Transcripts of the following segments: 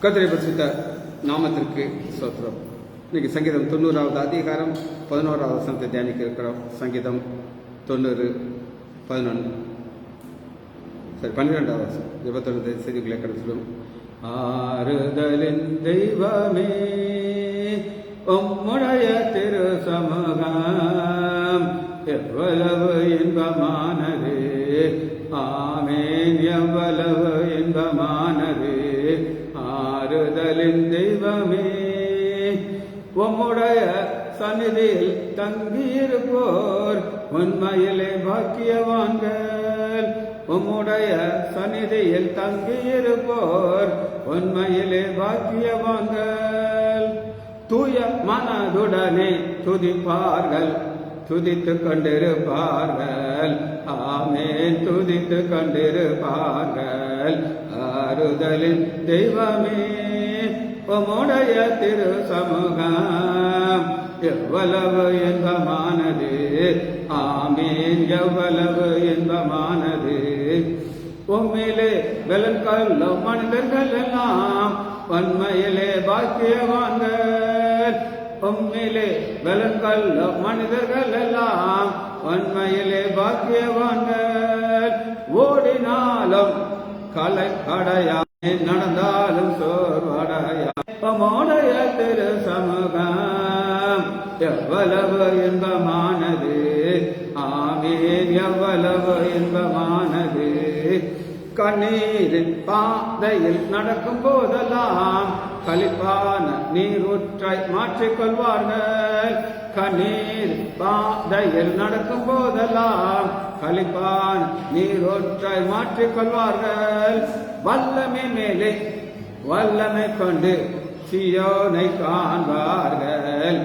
கர்த்தரை பரிசுத்த நாமத்திற்கு ஸ்தோத்திரம். இன்னைக்கு சங்கீதம் 90வது அதிகாரம் 11வது வசனத்தை தியானிக்க இருக்கிறோம். சங்கீதம் 90:11 12வது வசனம் 21 செய்திகளை கடத்திலும். ஆறுதலின் தெய்வமே உம்முடைய திரு சமூகம் எவ்வளவு இன்பமானது, ஆமேன் எவ்வளவு இன்பமானது. ஆறுதலின் தெய்வமே உம்முடைய சந்நிதியில் தங்கியிருப்போர் உண்மையிலே பாக்கியவான்கள். உம்முடைய சந்நிதியில் தங்கியிருப்போர் உண்மையிலே பாக்கியவான்கள். தூய மனதுடனே துதிப்பார்கள், துதித்துக் கொண்டிருப்பார்கள், ஆமேன் துதித்துக் கொண்டிருப்பார்கள். ஆறுதலின் தெய்வமே உம்முடைய திரு சமூகம் எவ்வளவு இன்பமானது, ஆமேன் எவ்வளவு இன்பமானது. உம்மிலே பலன்கொள்ளும் மனிதர்கள் எல்லாம் உண்மையிலே பாக்கியவான்கள். உம்மிலே பலன்கொள்ளும் மனிதர்கள் எல்லாம் உண்மையிலே பாக்கியவான்கள். ஓடினாலும் கலை கடையா, நடந்தாலும் சோர்வடையா. உம்முடைய திரு சமூகம் எவ்வளவு இன்பமானது, ஆமேன் எவ்வளவு இன்பமானது. கண்ணீரின் பாதையில் நடக்கும் போதெல்லாம் களிப்பான நீரூற்றாய் மாற்றிக்கொள்வார்கள். கண்ணீர் பாதையில் நடக்கும் போதெல்லாம் களிப்பான நீரூற்றாய் மாற்றிக்கொள்வார்கள். வல்லமை மேலே வல்லமை கொண்டு சியோனை காண்பார்கள்,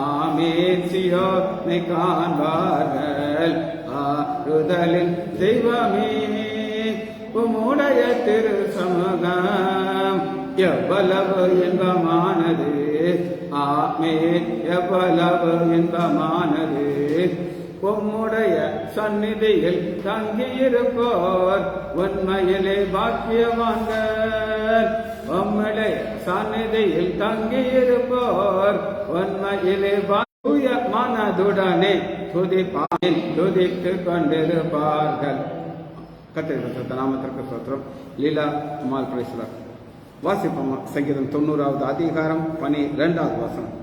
ஆமேன் சியோனை காண்பார்கள். ஆறுதலின் தெய்வமே உம்முடைய திரு சமூகம் எவ்வளவு இன்பமானது, ஆமேன் எவ்வளவு இன்பமானது. உம்முடைய சந்நிதியில் தங்கியிருப்போர் உண்மையிலே பாக்கியவான்கள். உம்முடைய சந்நிதியில் தங்கியிருப்போர் உண்மையிலே தூய மனதுடனே துதிப்பான், துதித்துக் கொண்டிருப்பார்கள். கர்த்தருடைய நாமத்திற்கு ஸ்தோத்திரம். லீலா அம்மாள் பேசுகிறார். வாசிப்போம். சங்கீதம் 90வது அதிகாரம் 12வது வசனம்.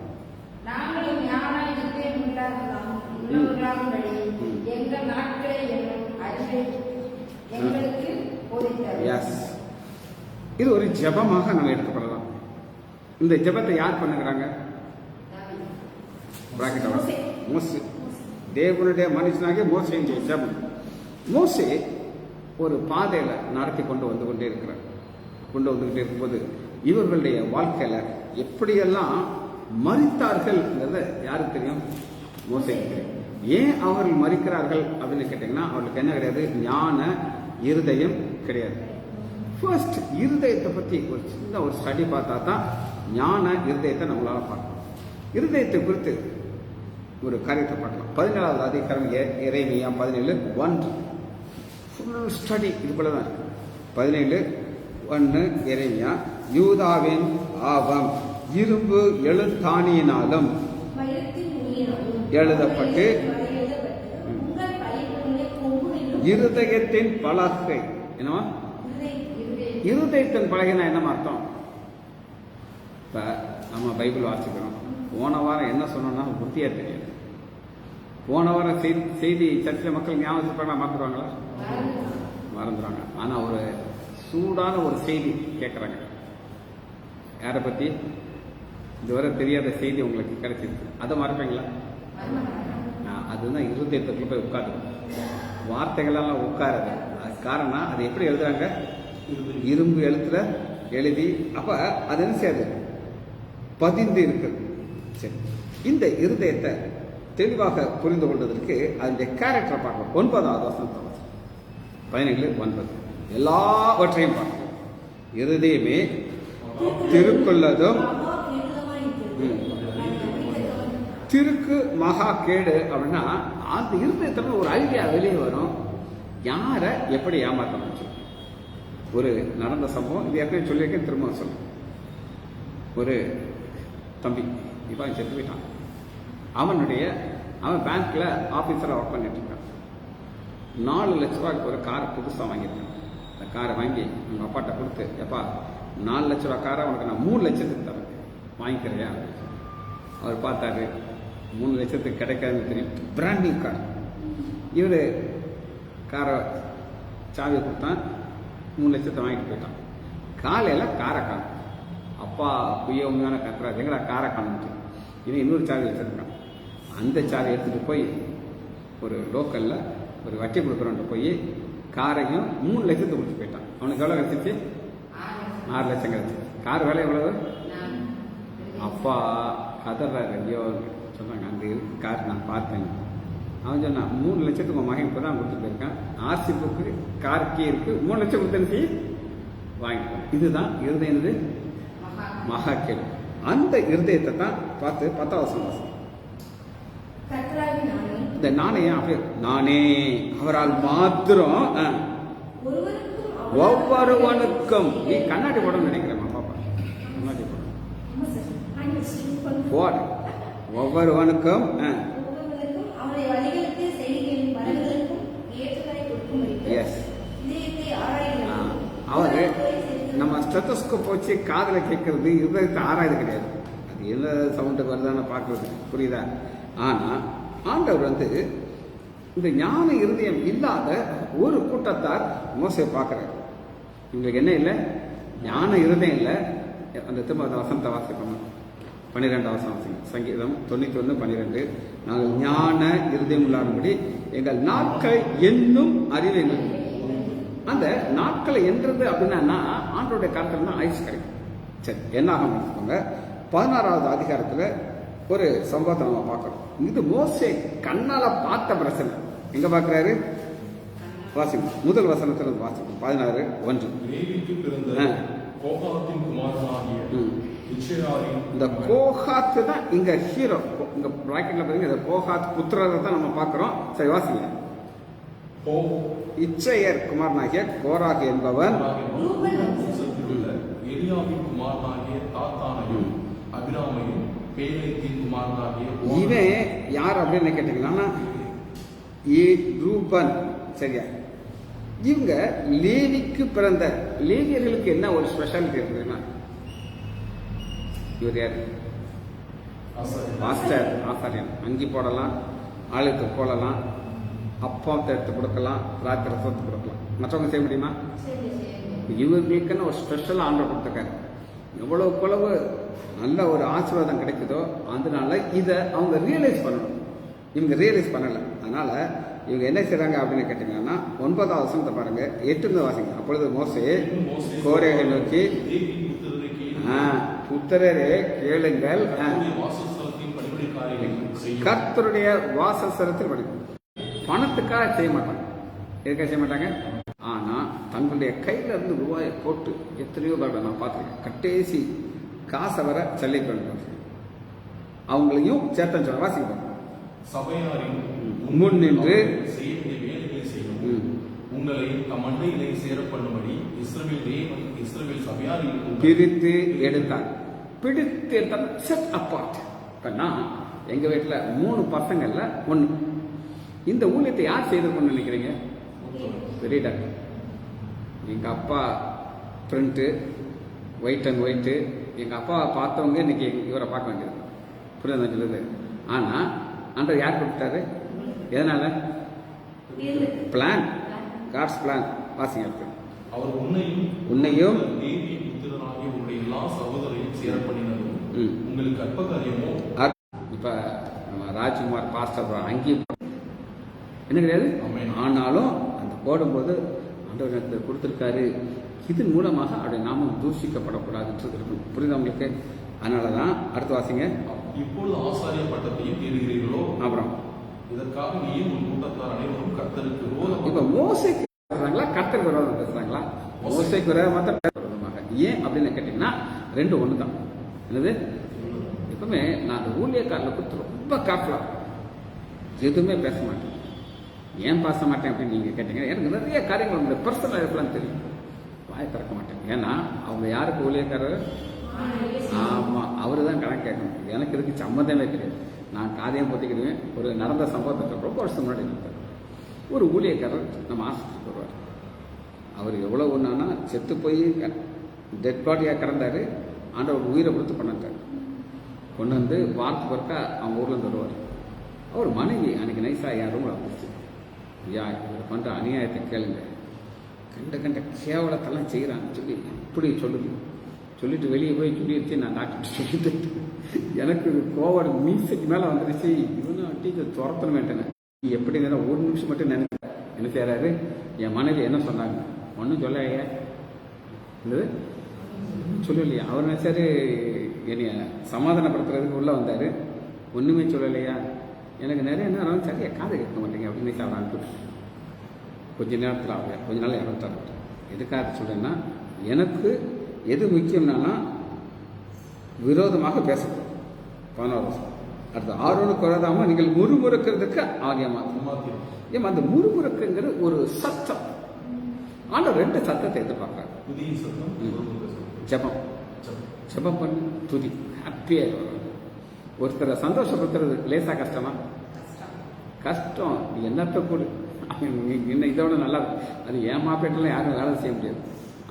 இது ஒரு ஜெபமாக நம்ம எடுத்துக்கொள்ளலாம். இந்த ஜெபத்தை யார் பண்ணுகிறாங்க? மோசே, தேவனுடைய மனுஷனாகிய மோசேயின் ஜெபம். மோசே ஒரு பாதையில நடத்தி வந்துகிட்டே இருக்கும்போது இவர்களுடைய வாழ்க்கையில எப்படியெல்லாம் மரித்தார்கள் யாருக்கு தெரியும்? மோசேக்கு தெரியும். ஏன் அவர்கள் மரிக்கிறார்கள் அப்படின்னு கேட்டீங்கன்னா, அவர்களுக்கு என்ன கிடையாது? ஞான இருதயம் கிடையாது. ஃபர்ஸ்ட் இருதயத்தை பத்தி ஒரு சின்ன ஒரு ஸ்டடி பார்த்தா தான் ஞான இருதயத்தை நம்மளால பார்க்கணும். இருதயத்தை குறித்து ஒரு காரியத்தை பார்க்கலாம். 17வது அதிகாரம் எரேமியா 17:1 ஃபுல் ஸ்டடி இதுக்குள்ளதான் இருக்கு. 17:1 எரேமியா. யூதாவின் ஆவம் இரும்பு எழுத்தாணியினாலும் எழுதப்பட்டு இருதயத்தின் பலகை. என்னவா இருதயத்தின் பலகைனா என்ன அர்த்தம்? இப்ப நம்ம பைபிள் வாசிக்கிறோம். போன வாரம் என்ன சொன்னோம்னா புத்தியா தெரியாது. போன வாரம் செய்தி சர்ச்சில் மக்கள் ஞாபகம் மறந்துடுவாங்களா? மறந்துடுவாங்க. ஆனா ஒரு சூடான ஒரு செய்தி கேட்கறாங்க. யாரை பத்தி? இதுவரை தெரியாத செய்தி உங்களுக்கு கிடைச்சிருக்கு. அதை மறப்பீங்களா? அதுதான் இருதயத்துக்குள்ள போய் உட்காரு. வார்த்தைகளெல்லாம் உட்காருது. அது காரணம், அது எப்படி எழுதுறாங்க? இரும்பு எழுத்துல எழுதி. அப்ப அது என்ன செய்யாது? பதிந்து இருக்கு. சரி, இந்த இருதயத்தை தெளிவாக புரிந்து கொள்வதற்கு அதனுடைய கேரக்டரை பார்க்கணும். 9வது வசனம் 17:9 எல்லாவற்றையும் பார்க்கணும். இருதயமே திருக்குள்ளதும் திருக்கு மகா கேடு அப்படின்னா, அந்த இருதயத்துல ஒரு ஐடியா வெளியே வரும். யாரை எப்படி ஏமாற்ற முடியும்? ஒரு நடந்த சம்பவம், இது ஏற்கனவே சொல்லியிருக்கேன், திரும்ப சொல்லுங்க. ஒரு தம்பி, இப்போ அவன் செத்து போயிட்டான். அவன் பேங்க்கில் ஆஃபீஸராக ஒர்க் பண்ணிட்டு இருக்கான். 4 லட்ச ரூபாய்க்கு ஒரு காரை புதுசாக வாங்கியிருக்கான். அந்த காரை வாங்கி உங்கள் அப்பாட்ட கொடுத்து, எப்பா 4 லட்ச ரூபா காரை உனக்கு நான் 3 லட்சத்துக்கு தரேன், வாங்கிக்கிறியா? அவர் பார்த்தாரு, 3 லட்சத்துக்கு கிடைக்காதுன்னு தெரியும். Brand new car. இவர் காரை சாவியை கொடுத்தான், 3 லட்சத்தை வாங்கிட்டு போயிட்டான். காலையில் காரை காணும். அப்பா புய்ய உண்மையான கத்துறாரு, எங்கடா காரை காணுன்ட்டு. இவன் இன்னொரு சாவி வச்சிருக்கான். அந்த சாவி எடுத்துகிட்டு போய் ஒரு லோக்கலில் ஒரு வட்டி கொடுக்குறோன்ட்டு போய் காரையும் 3 லட்சத்துக்கு கொடுத்து போயிட்டான். அவனுக்கு எவ்வளோ கிடச்சிச்சு? 6 லட்சம் கிடச்சி. கார் விலை எவ்வளவு? அப்பா கதறாரு, ஐயோ சொன்னாங்க, அந்த கார் நான் பார்த்தேன். அவன் சொன்னான், 3 லட்சத்துக்கு உன் மகன் இப்போ தான் கொடுத்து போயிருக்கான். ஆர்சி புக்கு காருக்கே இருக்கு, 3 லட்சம் கொடுத்தனுச்சு வாங்கிட்டோம். இதுதான் இருதயது மகா கேள்வி. அந்த இருதயத்தை தான் பார்த்து 10வது வசனம். இந்த நாணயம் அப்படியே, நானே அவரால் மாத்திரம் ஒவ்வொருவனுக்கும். நீ கண்ணாடி போடணும்னு நினைக்கிறேன் பாப்பா, கண்ணாடி போட ஒவ்வொருவனுக்கும் அவரு நம்ம ஸ்டெத்தோஸ்கோப் வச்சு காதில் கேட்கறது இருதயத்தை ஆராய்து கிடையாது. அது என்ன சவுண்டுக்கு வருதான்னு பார்க்கறது, புரியுதா? ஆனால் ஆண்டவர் இந்த ஞான இருதயம் இல்லாத ஒரு கூட்டத்தார் மோசையை பார்க்குறாரு. இவங்களுக்கு என்ன இல்லை? ஞான இருதயம் இல்லை. அந்த திரும்ப வசனத்தை வாசிக்கணும். 12வது வசனம், சங்கீதம் 91:12. நாங்கள் ஞான இருதயம் இல்லாதபடி எங்கள் நாட்கள் என்னும் அறிவுங்கள். அந்த நாட்களை என்றது அப்படின்னா ஆண்டோடைய காலத்துல தான் ஆயுஷ் கிடைக்கும். சரி, என்ன ஆகும்? 16வது அதிகாரத்தில் ஒரு சம்பவத்தை நம்ம பார்க்கறோம். இது மோசே கண்ணால பார்த்த பிரச்சனை. எங்க பார்க்கிறாரு? வாசிக்கும், முதல் வசனத்தில் வாசிக்கும். 16:1. இந்த கோஹாத்து தான் இங்க ஹீரோ. இங்க பிராக்கெட்ல பாருங்க, இந்த கோஹாத் புத்திரரை தான் நம்ம பார்க்கிறோம். சரி, வாசிங்க. இச்சையர் குமாரனாகிய கோராக் என்பவன் இவன் யார் அப்படின்னு கேட்டீங்கன்னா ரூபன். சரியா? இவங்க லேவிக்கு பிறந்த. லேவியர்களுக்கு என்ன ஒரு ஸ்பெஷாலிட்டி இருக்குதுன்னா, இவர் யாரு? மாஸ்டர், ஆசாரியன். அங்கி போடலாம், ஆளுக்கு போடலாம், அப்பத்தை எடுத்து கொடுக்கலாம், ராத்திரி ரசத்தை கொடுக்கலாம். மற்றவங்க செய்ய முடியுமா? இவங்களுக்குன்னு ஒரு ஸ்பெஷல் ஆண்டர் கொடுத்துருக்காரு. எவ்வளவு குளவு நல்ல ஒரு ஆசீர்வாதம் கிடைக்குதோ அதனால இதை அவங்க ரியலைஸ் பண்ணணும். இவங்க ரியலைஸ் பண்ணலை. அதனால இவங்க என்ன செய்றாங்க அப்படின்னு கேட்டீங்கன்னா, 9வது வசனத்தை பாருங்க, 8 வாசிங்க. அப்பொழுது மோசே கோரேகை நோக்கி, புத்திரரே கேளுங்கள், கர்த்தருடைய வாசஸ்தலத்தில் படிக்கும். பணத்துக்காக செய்ய மாட்டாங்க. எதுக்காக செய்ய மாட்டாங்க? ஆனா தங்களுடைய கையில இருந்து ரூபாயை போட்டு எத்தனையோ பேர் நான் பார்த்துருக்கேன். கட்டேசி காசை வர சல்லி அவங்களையும் சேர்த்தன் சொல்ல வாசிப்போம். முன் நின்று உங்களை மண்டையிலே சேர பண்ணும்படி இஸ்ரவேல் சபையாரில் பிரித்து எடுத்தார். பிடித்து எடுத்தார். Set apart. எங்க வீட்டுல 3 பசங்கள்ல 1. இந்த ஊழியத்தை யார் செய்திருக்கணும்னு நினைக்கிறீங்க? பெரிய டாக்டர். எங்க அப்பா பிரிண்ட்டு ஒயிட் அண்ட் ஒயிட்டு. எங்க அப்பா பார்த்தவங்க இன்னைக்கு இவரை பார்க்க வேண்டியது. புரியுது சொல்லுது. ஆனா ஆண்டவர் யார் கொடுத்தாரு? எதனால? Plan, God's plan. வாசிங்க. அவர் உன்னையும் எல்லா சகோதரையும் சேர பண்ணினதும் உங்களுக்கு அற்ப காரியமோ. இப்ப ராஜ்குமார் பாஸ்டர் அங்கேயே என்ன கிடையாது. ஆனாலும் அந்த போடும்போது ஆண்டவர் எனக்கு கொடுத்திருக்காரு, இதன் மூலமாக அவருடைய நாமம் தூஷிக்கப்படக்கூடாதுன்றது இருக்கும். புரியுதா உங்களுக்கு? அதனாலதான் அடுத்த வாசிங்க. இப்பொழுது ஆசாரிய பட்டத்தையும் தேடுகிறீர்களோ, அப்புறம் இதற்காக நீயும் உன் கூட்டத்தார் அனைவரும் கர்த்தருக்கு விரோதம். இப்ப மோசேக்கு பேசுறாங்களா, கர்த்தருக்கு விரோதம் பேசுறாங்களா? மோசேக்கு விரோதமாக விரோதமாக. ஏன் அப்படின்னு கேட்டீங்கன்னா 2 ஒன்று தான். என்னது? எப்பவுமே நான் அந்த ஊழியக்காரில் கொடுத்து ரொம்ப காஃபலா எதுவுமே பேச மாட்டேன். ஏன் பேச மாட்டேன் அப்படின்னு நீங்க கேட்டீங்கன்னா, எனக்கு நிறைய காரியங்கள் உங்களுடைய பர்சனல் லைஃப்லாம் தெரியும். வாய் திறக்க மாட்டேன். ஏன்னா அவங்க யாருக்கு ஊழியக்காரர்? ஆமாம், அவர் தான் கணக்கு கேட்கணும். எனக்கு இதுக்கு சம்மந்தமே கிடையாது. நான் காதையும் பொத்திக்கிடுவேன். ஒரு நடந்த சம்பவத்தை ரொம்ப வருஷம் முன்னாடி நடந்தார். ஒரு ஊழியக்காரர் நம்ம ஆஸ்பத்திரிக்கு வருவார். அவர் எவ்வளோ ஒன்றானா செத்து போய் டெட் பாடியாக கிடந்தார். ஆண்டவர் உயிரை கொடுத்து பண்ணிட்டார். கொண்டு வந்து வாரத்துக்கு ஒருக்கா அவங்க ஊர்லேருந்து வருவார். அவர் மனைவி அன்றைக்கி நைஸாக என் ரூமில் வந்துச்சு. ஐயா, இவர் பண்ணுற அநியாயத்தை கேளுங்க, கண்ட கேவலத்தெல்லாம் செய்கிறான்னு சொல்லி இப்படி சொல்லிட்டு வெளியே போய் சொல்லிடுச்சு. நான் டாக்டர் சொல்லிட்டு எனக்கு கோவம் மீசைக்கு மேலே வந்துடுச்சு. இவனும் டீச்சர் துரத்தணும் வேண்டேன். எப்படி நேரம் ஒரு நிமிஷம் மட்டும் நினைக்கிறேன். என்ன செய்கிறாரு, என் மனைவி என்ன சொன்னாங்க, ஒன்றும் சொல்லையா இல்லை சொல்லலையா. அவர் நினைச்சாரு என்னைய சமாதானப்படுத்துறதுக்கு உள்ளே வந்தார். ஒன்றுமே சொல்லலையா. எனக்கு நிறைய நேரம் சரியா காதை கேட்க மாட்டேங்க அப்படின்னு அவர் அனுப்பிட்டு கொஞ்ச நேரத்தில் ஆகல, கொஞ்ச நாள் இறந்துட்டார். எதுக்காக சொல்கிறேன்னா, எனக்கு எது முக்கியம்னா விரோதமாக பேசணும். 11 வருஷம் அடுத்து ஆரோனுக்கு வராதாமல் நீங்கள் முறுமுறுக்கிறதுக்கு ஆகியமா. ஏமா அந்த முறுமுறுக்குங்கிற ஒரு சத்தம். ஆனால் 2 சத்தத்தை எதிர்பார்க்குறாங்க. ஜபம் பண்ணு, துதி, ஹாப்பியாக ஒருத்தரை சந்தோஷப்படுத்துறது லேசா கஷ்டமா? கஷ்டம். என்னத்தை கொடு என்ன இதோட நல்லா. அது என் மாப்பேட்டெல்லாம் யாரும் வேலை செய்ய முடியாது.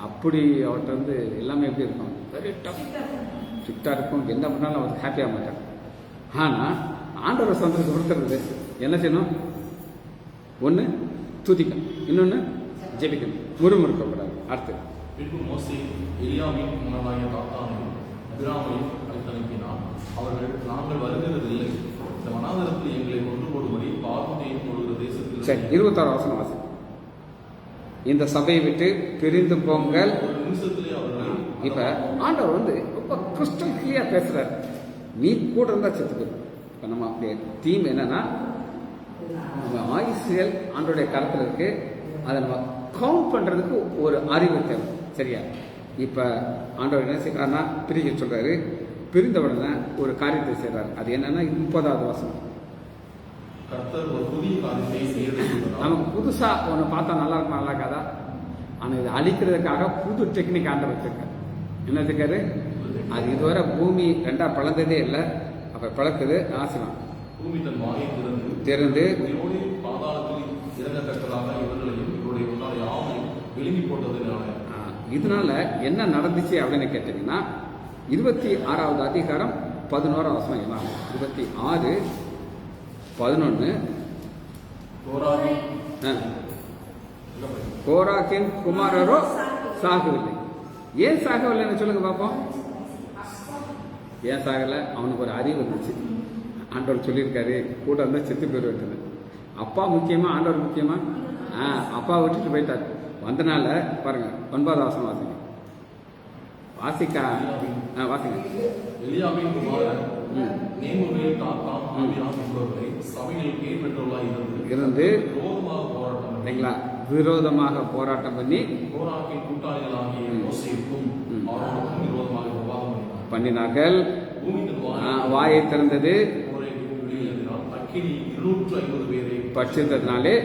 அப்படி அவர்கிட்ட வந்து எல்லாமே எப்படி இருக்கும், வெரி டஃப், ஸ்ட்ரிக்டாக இருக்கும். என்ன பண்ணாலும் அவர் ஹாப்பியாக மாட்டார். ஆனால் ஆண்டவரை சந்தோஷப்படுத்துறது என்ன செய்யணும்? ஒன்று துதிக்கணும், இன்னொன்று ஜெபிக்கணும், முறுமுறுக்கக்கூடாது. அடுத்து அவர்கள் நாங்கள் வருகிறதில்லை, இந்த வனாந்தரத்தில் எங்களை கொண்டு போடும்படி பார்வதியை கொள்கிற தேசத்தில். சரி, 26 வசனம் வாசி. இந்த சபையை விட்டு பிரிந்து போங்கள். ஒரு நிமிஷத்திலே அவர்களை இப்ப ஆண்டவர் வந்து ரொம்ப கிறிஸ்டல் கிளியர் பேசுறாரு. நீ கூட இருந்தா செத்துக்கு. இப்ப நம்ம அப்படியே தீம் என்னன்னா, நம்ம ஆயுசியல் ஆண்டோடைய கருத்துல இருக்கு. அதை நம்ம கவுண்ட் பண்றதுக்கு ஒரு அறிவு தேவை. சரியா? இப்ப ஆண்டவர் என்ன செய்யறாருன்னா பிரிக்க சொல்றாரு. பிரிந்த உடனே ஒரு காரியத்தை செய்றாரு. அது என்னன்னா 30வது வசனம். நமக்கு புதுசா ஒன்று பார்த்தா நல்லா இருக்கும், நல்லா இருக்காதா? ஆனால் இதை அழிக்கிறதுக்காக புது டெக்னிக் ஆண்டவர் வச்சிருக்காரு. என்ன வச்சிருக்காரு? அது இதுவரை பூமி 2ஆ பிளந்ததே இல்லை. அப்ப பிளக்குது. ஆசனம் பூமி தன் வாயை திறந்து இதனால என்ன நடந்துச்சு அப்படின்னு கேட்டீங்கன்னா, 26வது அதிகாரம் 11 வசனம் என்ன? 26, 11. கோராகின் குமாரரோ சாகவில்லை. ஏன் சாகவில்லைன்னு சொல்லுங்க பார்ப்போம். ஏன் சாகலை? அவனுக்கு ஒரு அறிவு இருந்துச்சு. ஆண்டவர் சொல்லியிருக்காரு, கூட இருந்தால் செத்து போயிடுவேன். அப்பா முக்கியமா, ஆண்டவர் முக்கியமா? அப்பா விட்டுட்டு போயிட்டார். வந்தனால பாருங்க 9வது வசனம் வாசிங்க. வாசிங்க. இருந்து இல்லைங்களா, விரோதமாக போராட்டம் பண்ணி பண்ணினார்கள். வாயை திறந்தது பட்சித்ததுனாலே.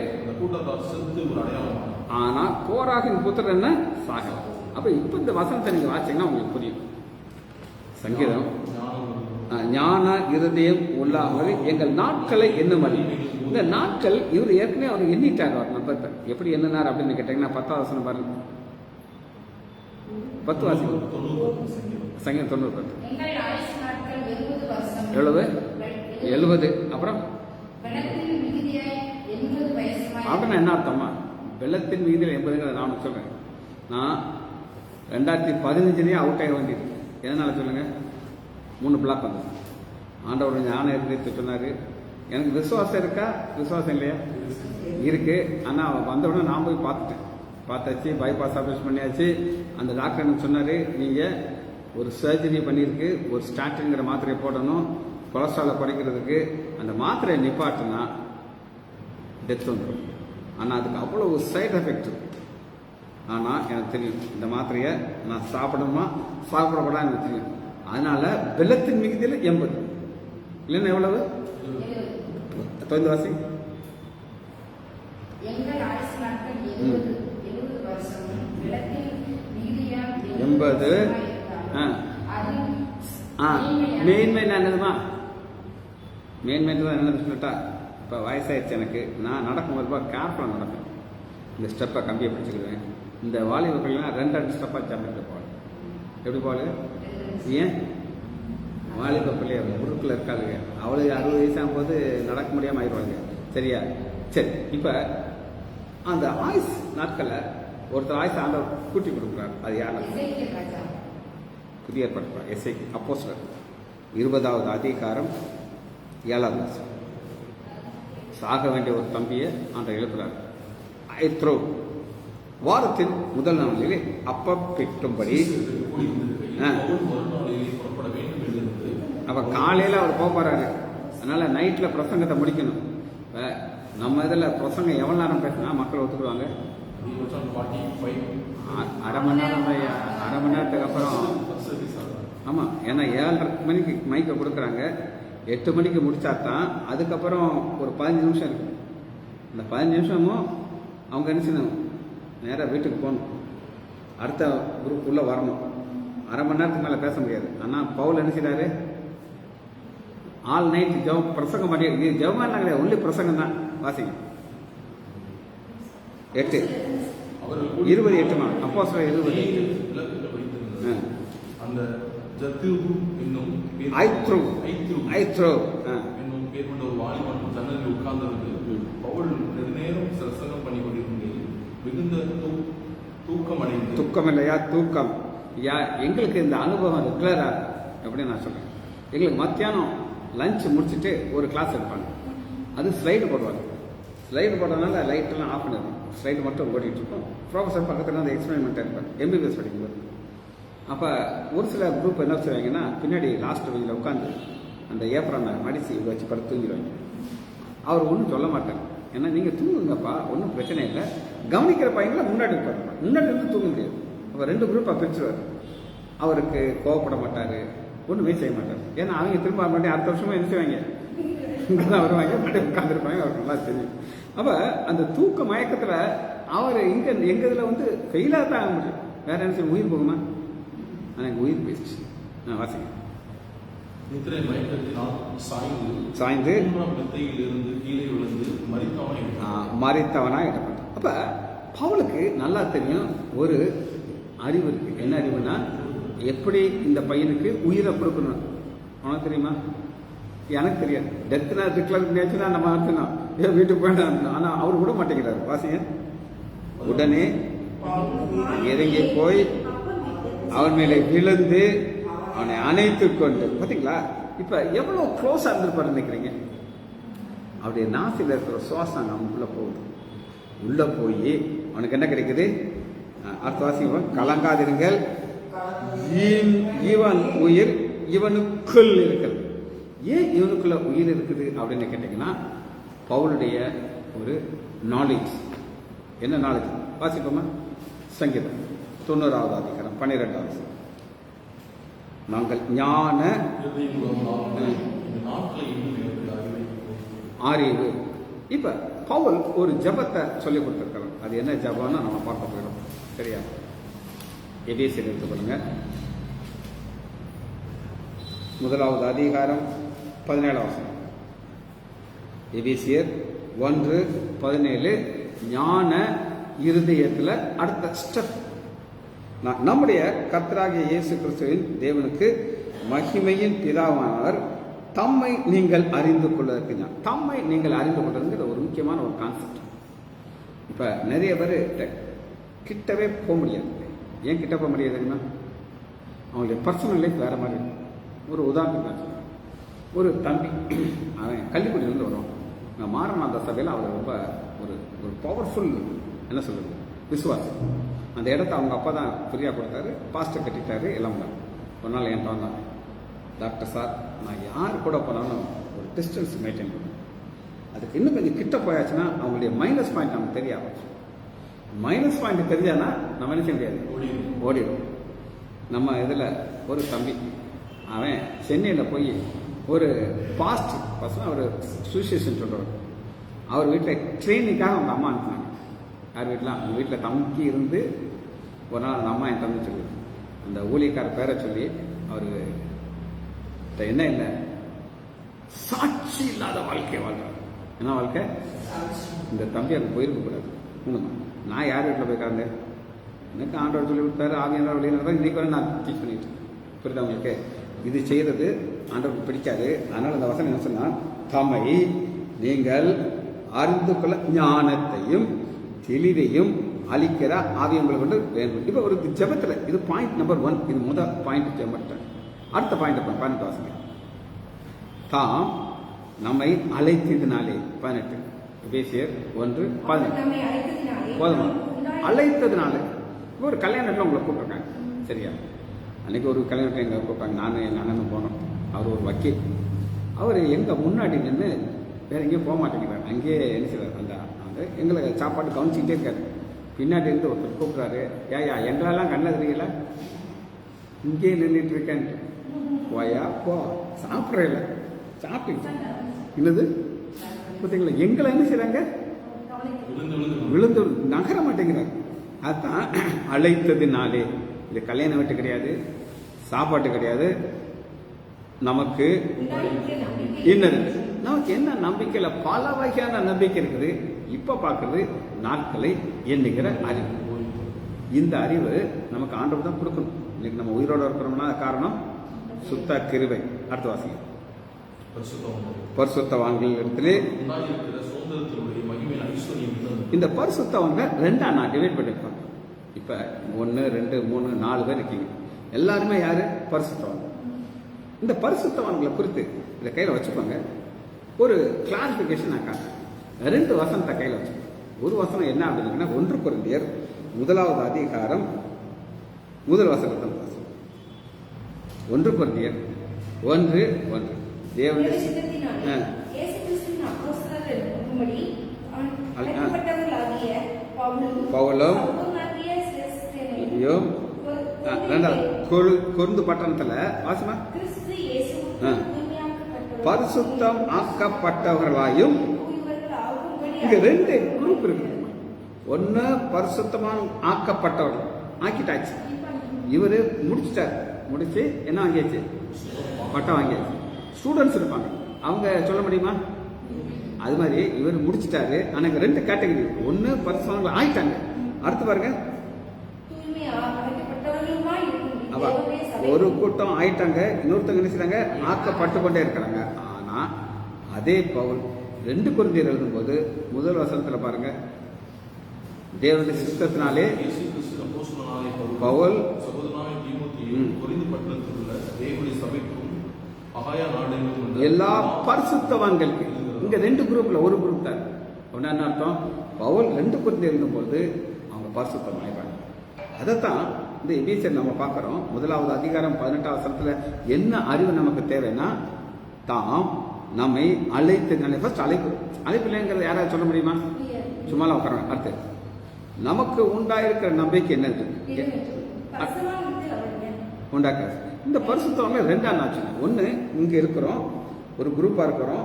ஆனா கோராகின் புத்திரன் என்ன சாகல. அப்ப இப்ப இந்த வசனத்தை நீங்க வாசிங்கன்னா உங்களுக்கு புரியும். சங்கீதம் ஞான இருதயம் உள்ளாமல் எங்கள் நாட்களை எண்ணுமதி. இந்த நாட்கள் இவர் ஏற்கனவே அவர் எண்ணிட்டார். அவர் நம்பத்தை எப்படி எண்ணினார் அப்படின்னு கேட்டீங்கன்னா 10வது வசனம் பாருங்க. 10 வாசிக்கும். சங்கீதம் 90. 70. அப்புறம் அப்படின்னா என்ன அர்த்தமா? வெள்ளத்தின் மீதில் 80. நான் சொல்றேன், நான் 2015 அவுட் ஆக வேண்டியது. எதனால சொல்லுங்க? 3 பிளாக் வந்து ஆண்டவர் ஞான இருந்தது சொன்னாரு. எனக்கு விசுவாசம் இருக்கா? விசுவாசம் இல்லையா? இருக்கு. ஆனா வந்த உடனே நான் போய் பார்த்தாச்சு. பைபாஸ் ஆப்ரேஷன் பண்ணியாச்சு. அந்த டாக்டர் எனக்கு சொன்னாரு, நீங்க ஒரு சர்ஜரி பண்ணியிருக்கு, ஒரு ஸ்டாட்டின்ங்கிற மாத்திரையை போடணும், கொலஸ்ட்ராலை குறைக்கிறதுக்கு. அந்த மாத்திரையை நிப்பாட்டுனா டெத் வந்துடும். ஆனால் அதுக்கு அவ்வளோ சைட் எஃபெக்ட். ஆனால் எனக்கு தெரியும் இந்த மாத்திரையை நான் சாப்பிடணுமா சாப்பிடக்கூடாது எனக்கு தெரியும். அதனால வெள்ளத்தின் மிகுதியில் 80 இல்லைன்னா எவ்வளவு? 9 வாசி. 80. மேன்மை என்னதுமா, மேன்மை தான் என்னது சொல்லிட்டா, இப்போ வயசாயிடுச்சு எனக்கு, நான் நடக்கும்போது ரொம்ப கேர்ஃபுல்லாக நடப்பேன். இந்த ஸ்டெப்பை கம்பியை பிடிச்சிக்கிடுவேன். இந்த வாலிபர்கள்லாம் 2 ஸ்டெப்பாக ஜம்பிட்டு போகல. எப்படி போகல? ஏன் வாலிப பிள்ளைய முறுக்கில் இருக்காளுங்க, அவளுக்கு 60 வயசாகும்போது நடக்க முடியாமல் ஆயிடுவாங்க. சரியா? சரி, இப்போ அந்த ஆயுஸ் நாட்களில் ஒருத்தர் ஆயுஸ் ஆண்டவர் கூட்டி கொடுக்குறாரு. அது யார்? புதிய ஏற்பாடு எஸ்ஐ அப்போஸ்தலர் 20வது அதிகாரம் 7வது வசனம். சாக வேண்டிய ஒரு தம்பியை ஆண்டவர் எழுப்புறார். ஐத்ரோ வாரத்தின் முதல் நாளிலே அப்பம் பிட்டும்படி. அப்போ காலையில் அவர் போகிறாரு, அதனால் நைட்டில் பிரசங்கத்தை முடிக்கணும். இப்போ நம்ம இதில் பிரசங்கம் எவ்வளோ நேரம் பேசினா மக்கள் ஒத்துக்குவாங்க? அரை மணி நேரம். அரை மணி நேரத்துக்கு அப்புறம் ஆமாம், ஏன்னா 7:30 மணிக்கு மைக்கை கொடுக்குறாங்க, 8 மணிக்கு முடிச்சா தான் அதுக்கப்புறம் ஒரு 15 நிமிஷம் இருக்குது. அந்த 15 நிமிஷமும் அவங்க என்ன செய்யணும்? நேராக வீட்டுக்கு போகணும், அடுத்த குரூப் உள்ளே வரணும். அரை மணி நேரத்துக்கு மேலே பேச முடியாது. ஆனால் பவுல் என்ன செய்கிறாரு? ஆல் நைட் ஜெபம், பிரசங்கம் பண்ணி. இது ஜெபமா என்ன கிடையாது, ஒன்லி பிரசங்கம் தான். வாசிங்க 8 20:8 அப்போஸ்தலர் 20. அந்த ஜத்தூபு என்னும் ஐத்ரோ என்னும் பேர் கொண்ட ஒரு வாலிபன் ஜன்னலில் உட்கார்ந்திருந்து பவுல் நெடுநேரம் பிரசங்கம் பண்ணி கொண்டிருக்கையில் மிகுந்த தூக்கம் அடைந்து. தூக்கம் இல்லையா? தூக்கம். எங்களுக்கு இந்த அனுபவம் ரெகுலரா அப்படின்னு நான் சொல்றேன். எங்களுக்கு மத்தியானம் லஞ்ச் முடிச்சுட்டு ஒரு கிளாஸ் எடுப்பாங்க, அது ஸ்லைடு போடுவாங்க. ஸ்லைடு போடுறதுனால லைட்டெல்லாம் ஆஃப் பண்ணிடுவோம், ஸ்லைடு மட்டும் ஓடிட்டு இருக்கோம். ப்ரொஃபஸர் பக்கத்தில் அந்த எக்ஸ்பெரிமெண்ட் இருப்பார், எம்பிபிஎஸ் படிக்கும்போது. அப்போ ஒரு சில குரூப் என்ன செய்வாங்கன்னா, பின்னாடி லாஸ்ட் வழியில் உட்காந்து அந்த ஏப்ரனை மடித்து வச்சு படுத்து தூங்கிடுவாங்க. அவர் ஒன்றும் சொல்ல மாட்டார், ஏன்னா நீங்கள் தூங்குங்கப்பா, ஒன்றும் பிரச்சனை இல்லை. கவனிக்கிற பையங்களை முன்னாடி இருப்பார், முன்னாடி இருந்து தூங்க முடியாது. அப்போ 2 குரூப்பாக பிரிச்சுருவார். அவருக்கு கோவப்பட மாட்டார், ஒன்றுமே செய்ய மாட்டார். ஏன்னா அவங்க திரும்ப மறுபடியும் அடுத்த வருஷமும் என்ன செய்வாங்க, இங்கே தான் வருவாங்க, மறுபடியும் உட்காந்துருப்பாங்க. அவருக்கு நல்லா தெரியும். அப்போ அந்த தூக்க மயக்கத்தில் அவர் எங்கள் இதில் வந்து ஃபெயிலாக தான் ஆக முடியும். வேற என்ன செய்ய, உயிர் போகுமா? எனக்கு உயிர் போயிடுச்சு. நான் வாசிங்க. நித்திரை மயக்கத்தினால் சாய்ந்து மெத்தையிலிருந்து கீழே விழுந்து மரித்தவனாக இடப்பட்டான். அப்போ பவுலுக்கு நல்லா தெரியும், ஒரு அறிவு இருக்கு. என்ன அறிவுனா, எப்படி இந்த பையனுக்கு உயிரை கொடுக்கணும் உனக்கு தெரியுமா? எனக்கு தெரியாது. டெத்னா டிக்ளேர் பண்ணியாச்சுன்னா நம்ம அர்த்தம் ஏன் வீட்டுக்கு போயிட்டு, ஆனால் அவர் விட மாட்டேங்கிறார். வாசிங்க. உடனே இறங்கி போய் அவன் மேலே விழுந்து அவனை அணைத்து கொண்டு. பார்த்தீங்களா? இப்போ எவ்வளோ க்ளோஸாக இருந்திருப்பாரு நினைக்கிறீங்க? அவருடைய நாசில் இருக்கிற சுவாசம் நமக்குள்ளே போகுது. உள்ளே போய் அவனுக்கு என்ன கிடைக்குது? அடுத்த வாசிங்க. கலங்காதிருங்கள், இவன் உயிர் இவனுக்குள் இருக்கிறது. ஏன் இவனுக்குள்ள உயிர் இருக்குது அப்படின்னு கேட்டீங்கன்னா, பவுலுடைய ஒரு நாலேஜ். என்ன நாலேஜ்? வாசிப்போமா? சங்கீதம் 90வது அதிகாரம் 12வது. நாங்கள் ஞான அறிவு. இப்ப பவுல் ஒரு ஜபத்தை சொல்லி கொடுத்திருக்கிறோம். அது என்ன ஜபம்னு நம்ம பார்க்க போயிடும். சரியா? எபேசியர் எடுத்துக்கொள்ளுங்க. 1வது அதிகாரம் 17வது வசனம். எபேசியர் 1:17. ஞான இருதயத்தில் அடுத்த ஸ்டெப். நம்முடைய கர்த்தராகிய இயேசு கிறிஸ்துவின் தேவனுக்கு மகிமையின் பிதாவானவர் தம்மை நீங்கள் அறிந்து கொள்வதற்கு. தம்மை நீங்கள் அறிந்து கொள்வதுங்கிற ஒரு முக்கியமான ஒரு கான்செப்ட். இப்போ நிறைய பேர் கிட்டவே போக முடியாது. ஏன் கிட்ட போக முடியாது தெரியுமா? அவங்களுடைய பர்சனல் லைஃப் வேறு மாதிரி இருக்கும். ஒரு உதாரணத்துக்கு ஒரு தம்பி, அவன் கள்ளிக்குடியிலேருந்து வருவான். நான் மாறனாந்த சபையில் அவர் ரொம்ப ஒரு ஒரு பவர்ஃபுல் என்ன சொல்கிறது விசுவாசி. அந்த இடத்த அவங்க அப்பா தான் ஃப்ரீயாக கொடுத்தாரு, பாஸ்டர் கட்டிட்டாரு, எல்லாம் தான். ஒரு நாள் என்கிட்ட வந்தாங்க, டாக்டர் சார் நான் யார் கூட போனாலும் ஒரு டிஸ்டன்ஸ் மெயின்டைன் பண்ணுவேன். அதுக்கு இன்னும் கொஞ்சம் கிட்ட போயாச்சுன்னா அவங்களுடைய மைனஸ் பாயிண்ட் நமக்கு தெரியாது. மைனஸ் பாயிண்ட் தெரிஞ்சானா நம்ம என்ன செய்ய முடியாது, ஓடிடும். நம்ம இதில் ஒரு தம்பி, அவன் சென்னையில் போய் ஒரு பாஸ்ட் பர்சன், அவர் சுவிசேஷன் சொல்கிறவர். அவர் வீட்டில் ட்ரெயினிங்காக அவங்க அம்மா அனுப்பினாங்க. யார் வீட்டில்? அவங்க வீட்டில் தம்பி இருந்து ஒரு நாள் அந்த அம்மா என் தம்பி சொல்லுது, அந்த ஊழியக்கார பேரை சொல்லி அவரு என்ன இல்லை, சாட்சி இல்லாத வாழ்க்கையை வாழ்றாரு. என்ன வாழ்க்கை? இந்த தம்பி அங்கே போயிருக்க கூடாது. உண்மை, நான் யார் வீட்டில் போய் கலந்தேன்? எனக்கு ஆண்டவர் சொல்லி கொடுத்தாரு, ஆவியான வழியில் தான் இன்னைக்கு வரை நான் டீச் பண்ணிட்டு இருக்கேன். புரியுதா உங்களுக்கு? இது செய்யறது ஆண்டவருக்கு பிடிக்காது. அதனால இந்த வசனம் என்ன சொன்னா, தம்மை நீங்கள் அறிந்து கொள்ள ஞானத்தையும் தெளிவையும் அளிக்கிற ஆவி உங்களுக்கு கொண்டு வேண்டும். இப்போ ஒரு ஜெபத்தில் இது பாயிண்ட் நம்பர் 1. இது முதல் பாயிண்ட் ஜெபத்தில். அடுத்த பாயிண்ட் பாயிண்ட் வாசிங்க. தாம் நம்மை அழைத்ததினாலே 18 எபேசியர் 1:18 போதுமா? அழைத்ததுனால. இப்போ ஒரு கல்யாணத்தில் உங்களை கூப்பிட்ருக்காங்க, சரியா? அன்றைக்கி ஒரு கல்யாணத்தில் எங்களை கூப்பிட்டாங்க. நானும் எங்கள் அண்ணனும் போனோம். அவர் ஒரு வக்கீல். அவர் எங்கள் முன்னாடி நின்று வேறு எங்கேயும் போக மாட்டேங்கிறார். அங்கேயே என்ன செய்வார், அந்த எங்களை சாப்பாடு கவனிச்சிக்கிட்டே இருக்காரு. பின்னாடி இருந்து ஒருத்தர் கூப்பிட்றாரு, ஏயா எங்களெல்லாம் கண்ண தெரியல, இங்கேயே நின்றுட்டு இருக்கேன். போயா போ, சாப்பிட்றல சாப்பிட்டு இல்லது பார்த்தீங்களா? எங்களை என்ன செய்கிறாங்க, விழுந்து நகர மாட்டேங்கிறாங்க. அதுதான் அழைத்ததினாலே. இது கல்யாண வீட்டு கிடையாது, சாப்பாட்டு கிடையாது. நமக்கு என்னது, நமக்கு என்ன நம்பிக்கையில பல வகையான நம்பிக்கை இருக்குது. இப்ப பார்க்கறது நாட்களை எண்ணுகிற அறிவு. இந்த அறிவு நமக்கு ஆண்டவர் தான் கொடுக்கணும். இன்னைக்கு நம்ம உயிரோடு இருக்கிறோம்னா காரணம் சுத்த கிருபை. அடுத்த வாசிங்க. பரிசுத்தவான்கள் இடத்திலே இந்த பரிசுத்தவங்க 2ஆ நான் டிவைட் பண்ணிருப்பாங்க. இப்ப 1, 2, 3, 4 பேர் இருக்கீங்க. எல்லாருமே யாரு? பரிசுத்தவான். இந்த பரிசுத்தவான்களை குறித்து இதை கையில வச்சுப்பாங்க. ஒரு கிளாரிபிகேஷன் நான் காட்டுறேன். 2 வசனத்தை கையில வச்சுக்கோங்க. ஒரு வசனம் என்ன அப்படின்னா 1 கொரிந்தியர் 1வது அதிகாரம் 1 வசனத்தை 1 கொரிந்தியர் 1:1 தேவனுடைய பவுலும் கொருந்து பட்டணத்துல வாசமா பரிசுத்தம் ஆக்கப்பட்டவர்களாயும் இங்க 2 குரூப் இருக்கு. ஒன்னு பரிசுத்தமா ஆக்கப்பட்டவர்கள் ஆக்கிட்டாச்சு. இவரு முடிச்சுட்டாரு. முடிச்சு என்ன வாங்கியாச்சு? பட்டம் வாங்கியாச்சு. ஸ்டூடெண்ட்ஸ் இருப்பாங்க, அவங்க சொல்ல முடியுமா? அது மாதிரி இவர் முடிச்சுட்டாரு. ஆனா 2 கேட்டகரி. ஒன்னு பரிசுத்தவான்கள் ஆயிட்டாங்க. அடுத்து பாருங்க, ஒரு கூட்டம் ஆயிட்டாங்க, இன்னொருத்தங்க என்ன செய்றாங்க? ஆக்கப்பட்டு கொண்டே இருக்கிறாங்க. ஆனா அதே பவுல் 2 கொரிந்தியர் எழுதும்போது 1 வசனத்துல பாருங்க, தேவனுடைய சித்தத்தினாலே பவுல் எல்லா பரிசுத்தவான்களுக்கு. இங்க 2 குரூப்ல ஒரு குரூப் தான். ஒன்னு என்ன அர்த்தம்? பவுல் 2 கொரிந்தியர் எழுதும்போது அவங்க பரிசுத்தம் ஆயிடுறாங்க. அதைத்தான் இந்த எபேசியர் நம்ம பார்க்கிறோம். 1வது அதிகாரம் 18வது வசனத்துல என்ன அறிவு நமக்கு தேவைன்னா, தாம் நம்மை அழைத்ததினாலே. ஃபர்ஸ்ட் அழைப்பில்லைங்கிறது யாராவது சொல்ல முடியுமா? சும்மாலாம் உட்கார. அடுத்து நமக்கு உண்டாயிருக்கிற நம்பிக்கை என்னது? உண்டாக்க இந்த பரிசுத்தவங்க 2ஆ நாச்சு. ஒன்று இங்க இருக்கிறோம், ஒரு குரூப்பா இருக்கிறோம்.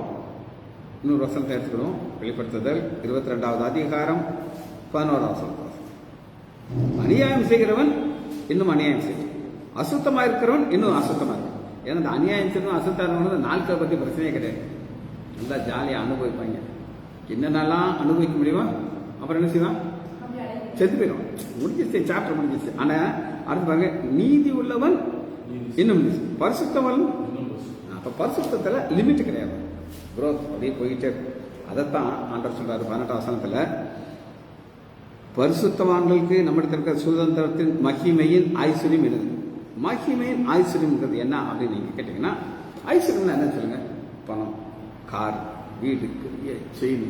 இன்னொரு வசனத்தை எடுத்துக்கிறோம். வெளிப்படுத்துதல் 22வது அதிகாரம் 11வது வசனம். அநியாயம் செய்கிறவன் இன்னும் அநியாயம் செய்யும், அசுத்தமா இருக்கிறவன் இன்னும் அசுத்தமா இருக்கும். ஏன்னா இந்த அநியாயம் செய்யணும் அசுத்தம் நாட்களை பத்தி பிரச்சனையே கிடையாது. நல்லா ஜாலியா அனுபவிப்பாங்க. என்னென்னலாம் அனுபவிக்க முடியுமோ அப்புறம் என்ன செய்வான்? செத்து போயிடும். முடிஞ்சிச்சு, சாப்டர் முடிஞ்சிச்சு. ஆனா அடுத்து பாருங்க, நீதி உள்ளவன் இன்னும் பரிசுத்தவன். அப்ப பரிசுத்தத்துல லிமிட் கிடையாது, growth அப்படியே போயிட்டே இருக்கும். அதைத்தான் ஆண்டவர் சொல்றாரு 18வது வசனத்துல, பரிசுத்தவான்களுக்கு நம்மிடத்தில் இருக்கிற சுதந்திரத்தின் மகிமையின் ஐஸ்வர்யம் என்னது? மகிமையின் ஐஸ்வர்யம்ன்றது என்ன அப்படின்னு நீங்க கேட்டீங்கன்னா, ஐஸ்வர்யம்னா என்ன சொல்லுங்க? பணம், கார், வீடு, பெரிய செயின்,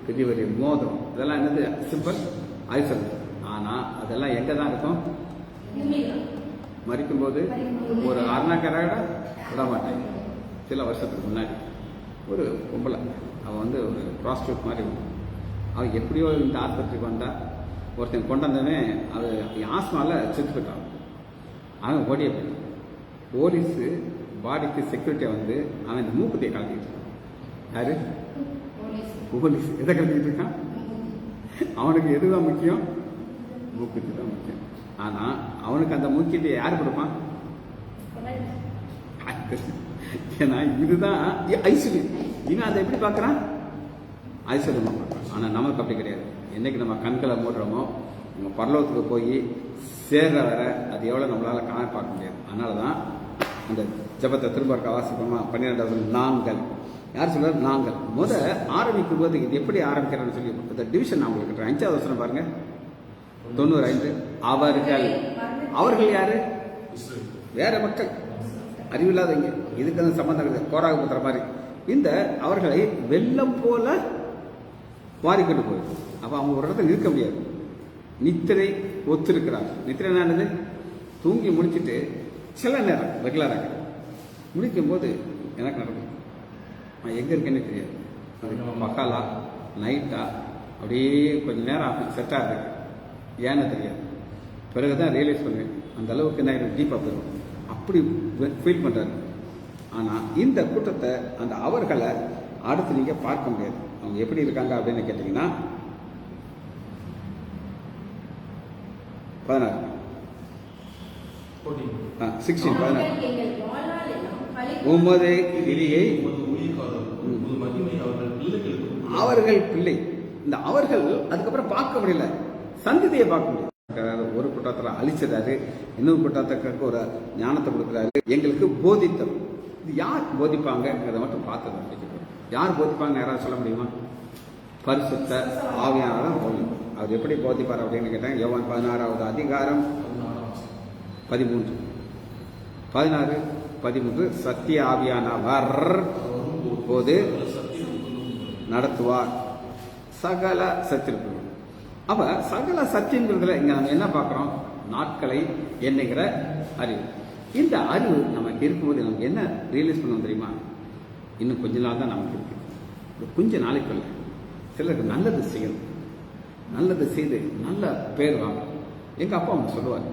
பெரிய பெரிய மோதிரம், இதெல்லாம் என்னது? சிம்பிள் ஐஸ்வர்யம். ஆனா அதெல்லாம் எங்க தான் இருக்கும்? மறிக்கும் போது ஒரு அருணாக்கராக விட மாட்டாங்க. சில வருஷத்துக்கு முன்னாடி ஒரு பொம்பளை, அவன் வந்து ஒரு ப்ராஸ்டியூட் மாதிரி, அவன் எப்படியோ இந்த ஆஸ்பத்திரிக்கு வந்தா, ஒருத்தன் கொண்டாந்தவன் அது ஆஸ்மால செத்து போயிட்டான். அவன் ஓடிய போயிட்டான். போலீஸு பாடிக்கு செக்யூரிட்டியை வந்து அவன் இந்த மூக்குத்தியை கலந்துக்கிட்டு இருக்கான். யாரு? போலீஸ். எதை கலந்துக்கிட்டு இருக்கான்? அவனுக்கு எதுதான் முக்கியம்? மூக்குத்தி தான் முக்கியம். ஆனால் அவனுக்கு அந்த முக்கியத்தை யார் கொடுப்பான்? ஏன்னா இதுதான் ஐஸ்வர்யம். இவன் அதை எப்படி பார்க்குறான்? ஐஸ்வர்யமாக பார்க்குறான். ஆனால் நமக்கு அப்படி கிடையாது. என்னைக்கு நம்ம கண்களை மூடுறோமோ நம்ம பரலோகத்துக்கு போய் சேர்ற வர அது எவ்வளோ நம்மளால் பார்க்க முடியாது. அதனால தான் அந்த ஜபத்தை திரும்ப வாசிப்போமா? 12வது நாங்கள். யார் சொல்றாரு? நாங்கள். ஆரம்பிக்கும் போது இது எப்படி ஆரம்பிக்கிறேன்னு சொல்லி இந்த டிவிஷன் நான் உங்களுக்கு 5வது வசனம் பாருங்க. 95. அவர்கள் யாரு? வேற மக்கள், அறிவில்லாதவங்க. இதுக்கு அந்த சம்பந்தம் கோராக புத்திர மாதிரி. இந்த அவர்களை வெள்ளம் போல வாரிக்கொண்டு போயிடும். அப்ப அவங்க ஒரு இடத்துல இருக்க முடியாது. நித்திரை ஒத்திருக்கிறார். நித்திரை என்னது? தூங்கி முடிச்சுட்டு சில நேரம் ரெகுலராக முடிக்கும் போது எனக்கு நடக்கும். நான் எங்கே இருக்கேன்னு தெரியாது. அது மக்காலா நைட்டா அப்படியே கொஞ்சம் நேரம் அப்படி செட்டாக இருக்கு. ஏன்னு தெரியாது. பிறகுதான் ரியலைஸ் பண்ணுவேன். அந்த அளவுக்கு என்ன எனக்கு டீப்பாக போயிடும். அப்படி ஃபீல் பண்ணுறாரு. ஆனால் இந்த கூட்டத்தை அந்த அவர்களை அடுத்து நீங்கள் பார்க்க முடியாது. அவங்க எப்படி இருக்காங்க அப்படின்னு கேட்டிங்கன்னா 16 உமது கிரியை அவர்கள் பிள்ளை. இந்த அவர்கள் அதுக்கப்புறம் பார்க்க முடியல, சந்ததியை பார்க்க முடியல. ஒரு கூட்டத்தில் அழிச்சிடாரு, இன்னொரு கூட்டத்துக்கு ஒரு ஞானத்தை கொடுக்குறாரு, எங்களுக்கு போதித்தம். இது யார் போதிப்பாங்கிறத மட்டும் பார்த்தது. யார் போதிப்பாங்க யாராவது சொல்ல முடியுமா? பரிசுத்த ஆவியானவர் போதிப்பார். அவர் எப்படி போதிப்பார் அப்படின்னு கேட்டாங்க. யோவான் 16வது அதிகாரம் 13 16 13 சத்திய ஆவியானவர் போது நடத்துவார் சகல சத்தியம். அப்ப சகல சத்தியங்கிறதுல இங்க நம்ம என்ன பார்க்கிறோம்? நாட்களை எண்ணுகிற அறிவு. இந்த அறிவு நமக்கு இருக்கும்போது நமக்கு என்ன ரியலைஸ் பண்ணணும் தெரியுமா? இன்னும் கொஞ்ச நாள் தான் நமக்கு இருக்கு. கொஞ்ச நாளைக்குள்ள சிலருக்கு நல்லது செய்யணும், நல்லது செய்து நல்ல பேர் வாங்க. எங்க அப்பா அவங்க சொல்லுவார்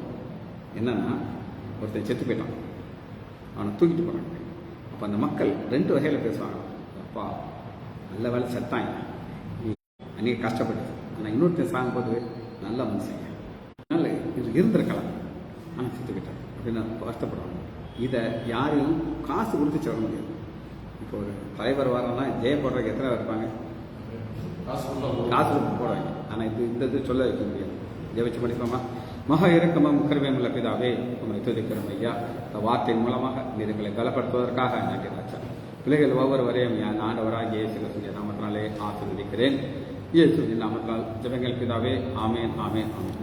என்னன்னா, ஒருத்தர் செத்து போயிட்டான், அவனை தூக்கிட்டு போறாங்க. அப்ப அந்த மக்கள் 2 வகையில பேசுவாங்க. அப்பா நல்ல வேலை செத்தாங்க, அன்னைக்கு கஷ்டப்பட்டு. ஆனால் இன்னொருத்தர் சாகும்போது நல்ல மனுஷங்க, அதனால இது இருந்திருக்கலாம், ஆனால் செத்துக்கிட்டாங்க அப்படின்னு வருத்தப்படுவாங்க. இதை யாரையும் காசு கொடுத்து சொல்ல முடியாது. இப்போ ஒரு தலைவர் வாரம்னா ஜெய போடுறதுக்கு எத்தனை இருப்பாங்க? காசு கொடுத்து போடுவாங்க. ஆனால் இந்த இது சொல்ல வைக்க முடியாது. இதை வச்சு படிப்போமா? மகா இறக்கமும் கருமையுள்ள பிதாவே, உங்களை துதிக்கிறோம் ஐயா. இந்த வார்த்தையின் மூலமாக நீர்களை பலப்படுத்துவதற்காக நன்றி ராஜா. பிள்ளைகள் ஒவ்வொருவரையும் என் ஆண்டவராக இயேசு நாமத்தினாலே ஆசீர்வதிக்கிறேன். இயேசுவின் நாமத்தினால் ஜெபங்கள் பிதாவே. ஆமென், ஆமென், ஆமென்.